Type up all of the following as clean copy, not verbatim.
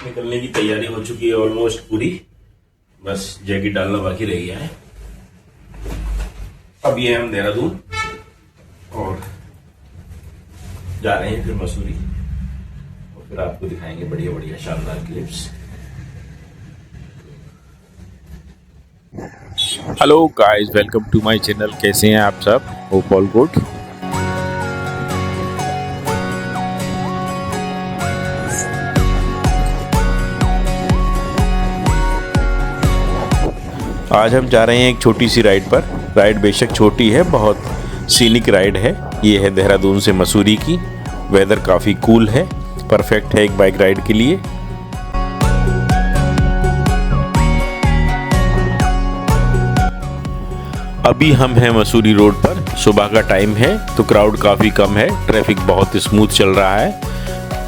निकलने की तैयारी हो चुकी है ऑलमोस्ट पूरी, बस जैकेट डालना बाकी रह गया है। अब ये हम देहरादून और जा रहे हैं फिर मसूरी, और फिर आपको दिखाएंगे बढ़िया बढ़िया शानदार clips. Hello guys, welcome to my channel. कैसे हैं आप सब? Hope all good. आज हम जा रहे हैं एक छोटी सी राइड पर। राइड बेशक छोटी है, बहुत सीनिक राइड है। ये है देहरादून से मसूरी की। वेदर काफ़ी कूल है, परफेक्ट है एक बाइक राइड के लिए। अभी हम हैं मसूरी रोड पर। सुबह का टाइम है तो क्राउड काफ़ी कम है, ट्रैफिक बहुत स्मूथ चल रहा है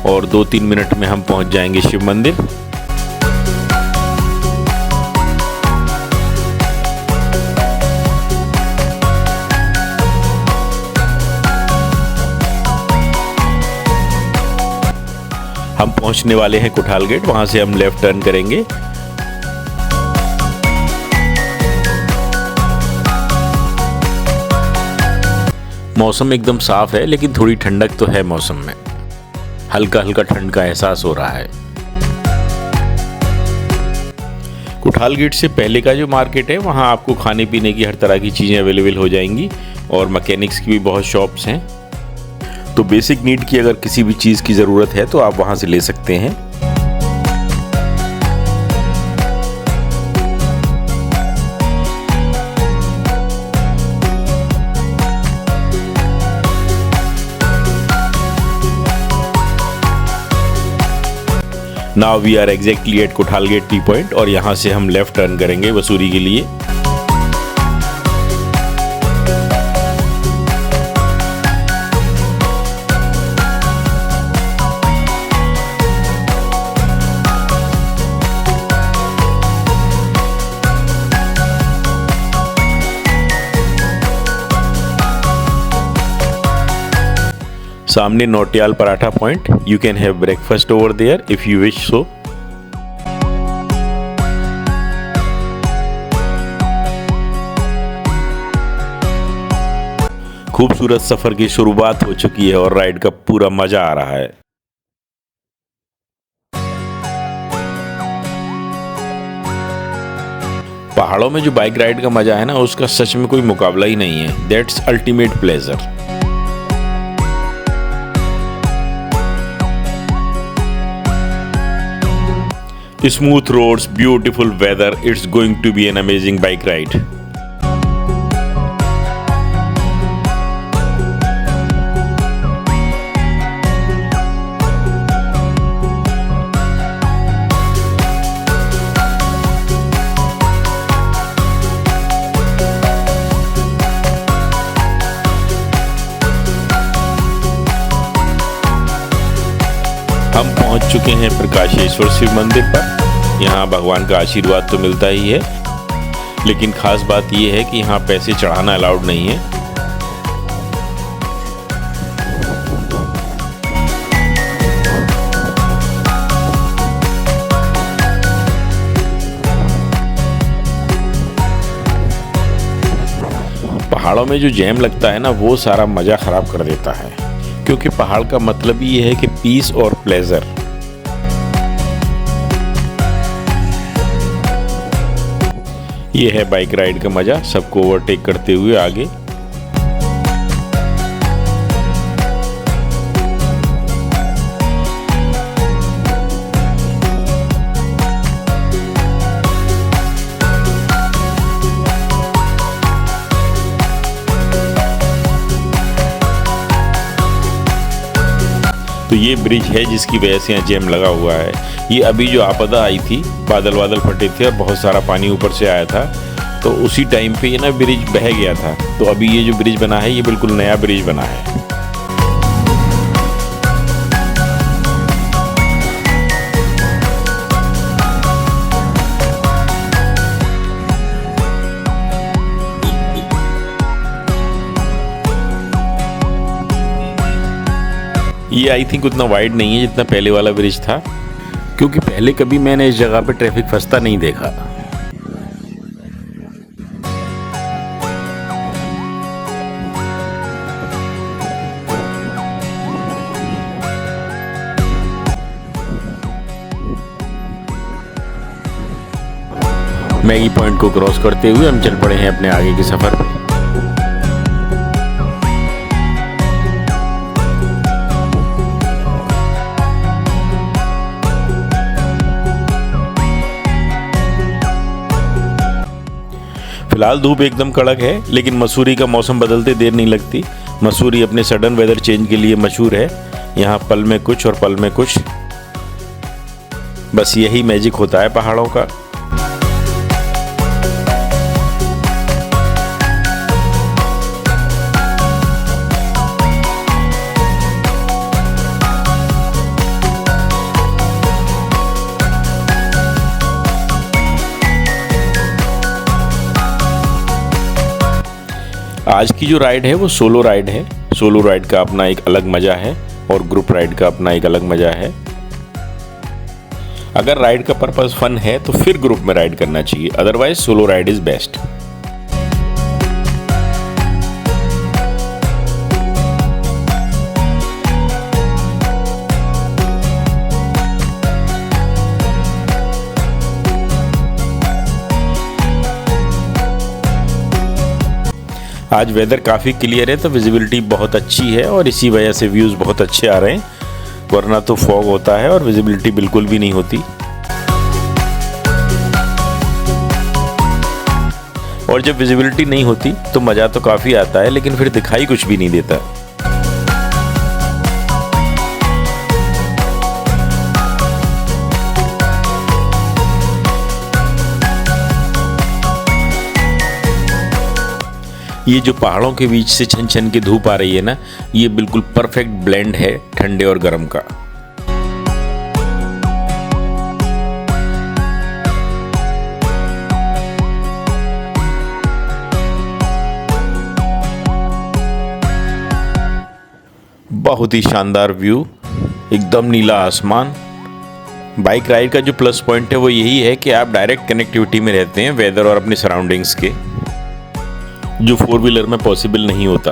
और 2-3 मिनट में हम पहुंच जाएंगे शिव मंदिर। हम पहुंचने वाले हैं कोठाल गेट, वहां से हम लेफ्ट टर्न करेंगे। मौसम एकदम साफ है, लेकिन थोड़ी ठंडक तो है मौसम में। हल्का हल्का ठंड का एहसास हो रहा है। कोठाल गेट से पहले का जो मार्केट है, वहां आपको खाने पीने की हर तरह की चीज़ें अवेलेबल हो जाएंगी और मैकेनिक्स की भी बहुत शॉप्स हैं। तो बेसिक नीड की अगर किसी भी चीज़ की ज़रूरत है तो आप वहाँ से ले सकते हैं। Now we are exactly at Kothal gate T point और यहाँ से हम लेफ्ट टर्न करेंगे मसूरी के लिए। सामने Notiyal paratha point. You can have breakfast over there if you wish so. खूबसूरत सफर की शुरुआत हो चुकी है और राइड का पूरा मजा आ रहा है। पहाड़ों में जो बाइक राइड का मजा है ना, उसका सच में कोई मुकाबला ही नहीं है। That's ultimate pleasure. Smooth roads, beautiful weather. It's going to be an amazing bike ride. हम पहुंच चुके हैं प्रकाशेश्वर शिव मंदिर पर। यहाँ भगवान का आशीर्वाद तो मिलता ही है, लेकिन खास बात यह है कि यहाँ पैसे चढ़ाना अलाउड नहीं है। पहाड़ों में जो जैम लगता है ना, वो सारा मजा खराब कर देता है, क्योंकि पहाड़ का मतलब ही ये है कि पीस और प्लेजर। ये है बाइक राइड का मजा, सबको ओवरटेक करते हुए आगे। तो ये ब्रिज है जिसकी वजह से यहाँ जैम लगा हुआ है। ये अभी जो आपदा आई थी, बादल फटे थे और बहुत सारा पानी ऊपर से आया था, तो उसी टाइम पे ये ना ब्रिज बह गया था। तो अभी ये जो ब्रिज बना है, ये बिल्कुल नया ब्रिज बना है। ये आई थिंक उतना वाइड नहीं है जितना पहले वाला ब्रिज था। क्योंकि पहले कभी मैंने इस जगह पे ट्रैफिक फंसता नहीं देखा। मैगी पॉइंट को क्रॉस करते हुए हम चल पड़े हैं अपने आगे के सफर पे। फिलहाल धूप एकदम कड़क है, लेकिन मसूरी का मौसम बदलते देर नहीं लगती। मसूरी अपने सडन वेदर चेंज के लिए मशहूर है। यहाँ पल में कुछ और पल में कुछ, बस यही मैजिक होता है पहाड़ों का। आज की जो राइड है वो सोलो राइड है। सोलो राइड का अपना एक अलग मज़ा है और ग्रुप राइड का अपना एक अलग मज़ा है। अगर राइड का पर्पस फन है तो फिर ग्रुप में राइड करना चाहिए, otherwise solo ride is best. आज वेदर काफ़ी क्लियर है तो विजिबिलिटी बहुत अच्छी है और इसी वजह से व्यूज़ बहुत अच्छे आ रहे हैं, वरना तो फॉग होता है और विजिबिलिटी बिल्कुल भी नहीं होती। और जब विजिबिलिटी नहीं होती तो मज़ा तो काफ़ी आता है, लेकिन फिर दिखाई कुछ भी नहीं देता। ये जो पहाड़ों के बीच से छन छन की धूप आ रही है ना, ये बिल्कुल परफेक्ट ब्लेंड है ठंडे और गर्म का। बहुत ही शानदार व्यू, एकदम नीला आसमान। बाइक राइड का जो प्लस पॉइंट है वो यही है कि आप डायरेक्ट कनेक्टिविटी में रहते हैं वेदर और अपनी सराउंडिंग्स के, जो फोर व्हीलर में पॉसिबल नहीं होता।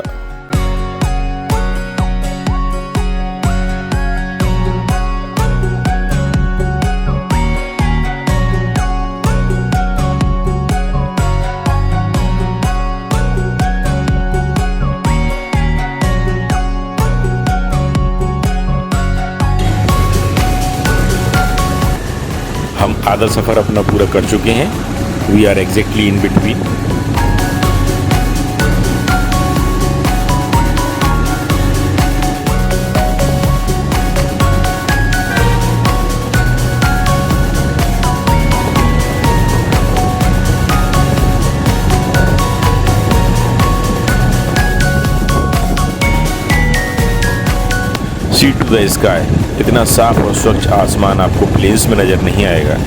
हम आधा सफर अपना पूरा कर चुके हैं। We are exactly in between. See to the sky, इतना साफ और स्वच्छ आसमान आपको प्लेन्स में नजर नहीं आएगा।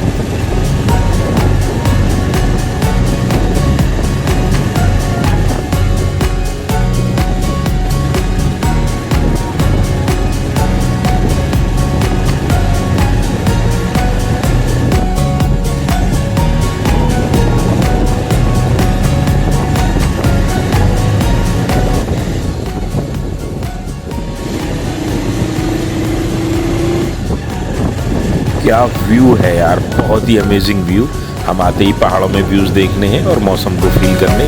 क्या व्यू है यार, बहुत ही अमेजिंग व्यू। हम आते ही पहाड़ों में व्यूज़ देखने हैं और मौसम को फील करने।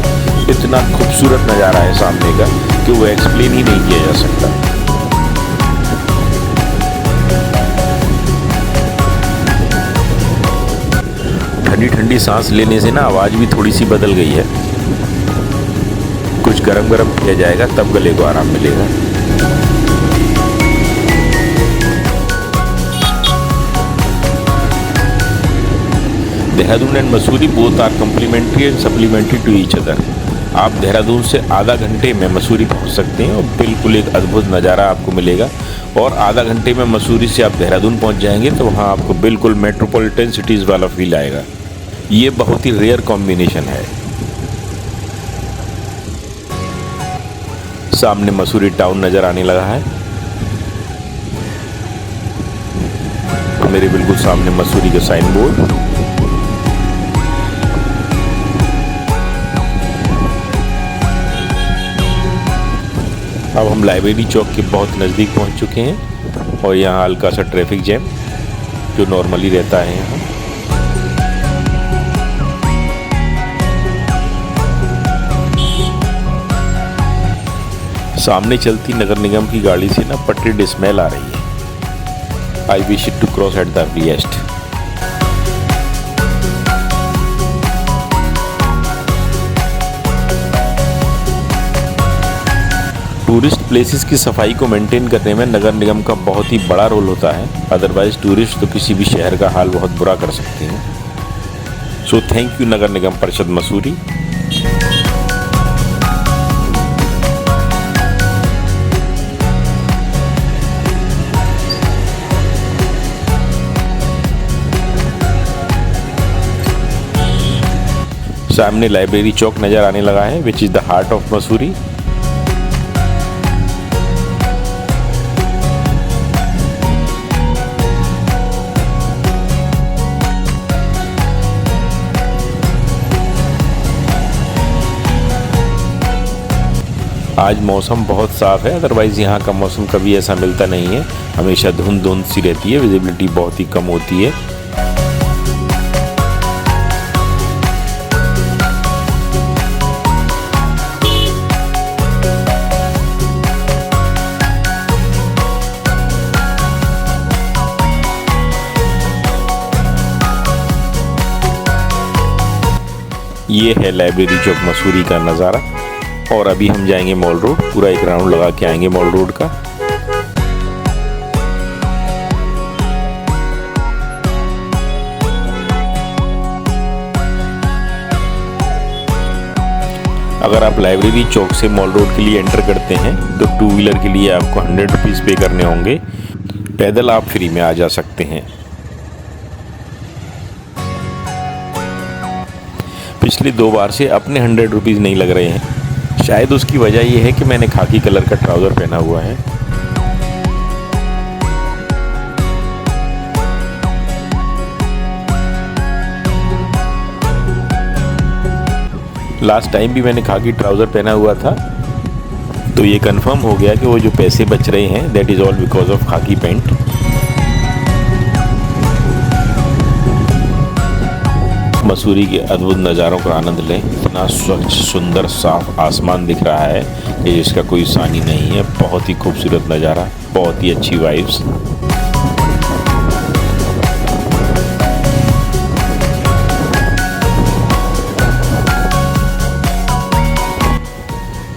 इतना खूबसूरत नज़ारा है सामने का कि वो एक्सप्लेन ही नहीं किया जा सकता। ठंडी ठंडी सांस लेने से ना आवाज़ भी थोड़ी सी बदल गई है। कुछ गरम गरम किया जाएगा तब गले को आराम मिलेगा। Dehradun and Mussoorie both are complementary and supplementary to each other. आप देहरादून से आधा घंटे में मसूरी पहुंच सकते हैं और बिल्कुल एक अद्भुत नज़ारा आपको मिलेगा। और आधा घंटे में मसूरी से आप देहरादून पहुंच जाएंगे तो वहां आपको बिल्कुल मेट्रोपॉलिटन सिटीज़ वाला फील आएगा। ये बहुत ही रेयर कॉम्बिनेशन है। सामने मसूरी टाउन नज़र आने लगा है। और मेरे बिल्कुल सामने मसूरी का साइन बोर्ड। अब हम लाइब्रेरी चौक के बहुत नज़दीक पहुंच चुके हैं और यहाँ हल्का सा ट्रैफिक जैम जो नॉर्मली रहता है यहाँ। सामने चलती नगर निगम की गाड़ी से ना पटरी स्मेल आ रही है। I wish to cross at the earliest. Tourist places की सफाई को मेंटेन करने में नगर निगम का बहुत ही बड़ा रोल होता है, अदरवाइज टूरिस्ट तो किसी भी शहर का हाल बहुत बुरा कर सकते हैं। सो थैंक यू नगर निगम परिषद मसूरी। सामने लाइब्रेरी चौक नज़र आने लगा है which is the heart of Mussoorie. आज मौसम बहुत साफ़ है, अदरवाइज़ यहाँ का मौसम कभी ऐसा मिलता नहीं है, हमेशा धुंध धुंध सी रहती है, विजिबिलिटी बहुत ही कम होती है। ये है लाइब्रेरी चौक मसूरी का नज़ारा और अभी हम जाएंगे मॉल रोड, पूरा एक राउंड लगा के आएंगे मॉल रोड का। अगर आप लाइब्रेरी चौक से मॉल रोड के लिए एंटर करते हैं तो 2 व्हीलर के लिए आपको 100 रुपीज़ पे करने होंगे, पैदल आप फ्री में आ जा सकते हैं। पिछले 2 बार से अपने 100 रुपीज़ नहीं लग रहे हैं, शायद उसकी वजह यह है कि मैंने खाकी कलर का ट्राउज़र पहना हुआ है। लास्ट टाइम भी मैंने खाकी ट्राउज़र पहना हुआ था तो ये कंफर्म हो गया कि वो जो पैसे बच रहे हैं that is all because of खाकी पैंट। मसूरी के अद्भुत नज़ारों का आनंद लें। इतना स्वच्छ सुंदर साफ आसमान दिख रहा है कि जिसका कोई सानी नहीं है। बहुत ही खूबसूरत नज़ारा, बहुत ही अच्छी वाइब्स।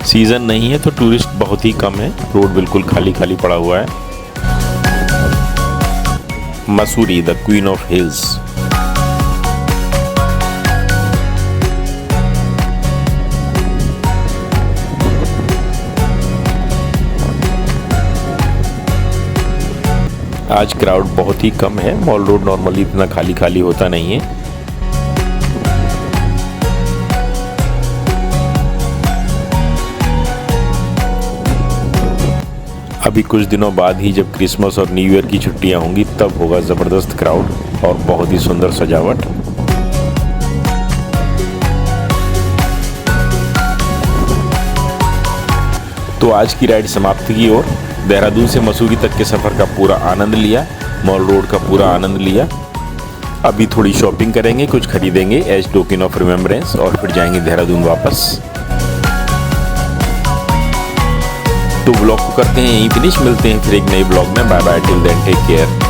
सीज़न नहीं है तो टूरिस्ट बहुत ही कम है, रोड बिल्कुल खाली खाली पड़ा हुआ है। Mussoorie the queen of hills. आज क्राउड बहुत ही कम है, मॉल रोड नॉर्मली इतना खाली खाली होता नहीं है। अभी कुछ दिनों बाद ही जब क्रिसमस और न्यू ईयर की छुट्टियां होंगी तब होगा ज़बरदस्त क्राउड और बहुत ही सुंदर सजावट। तो आज की राइड समाप्ति की ओर। देहरादून से मसूरी तक के सफ़र का पूरा आनंद लिया, मॉल रोड का पूरा आनंद लिया। अभी थोड़ी शॉपिंग करेंगे, कुछ खरीदेंगे एज टोकन ऑफ रिमेम्बरेंस और फिर जाएंगे देहरादून वापस। तो ब्लॉग को करते हैं यहीं फिनिश, मिलते हैं फिर एक नए ब्लॉग में। Bye bye, till then take care.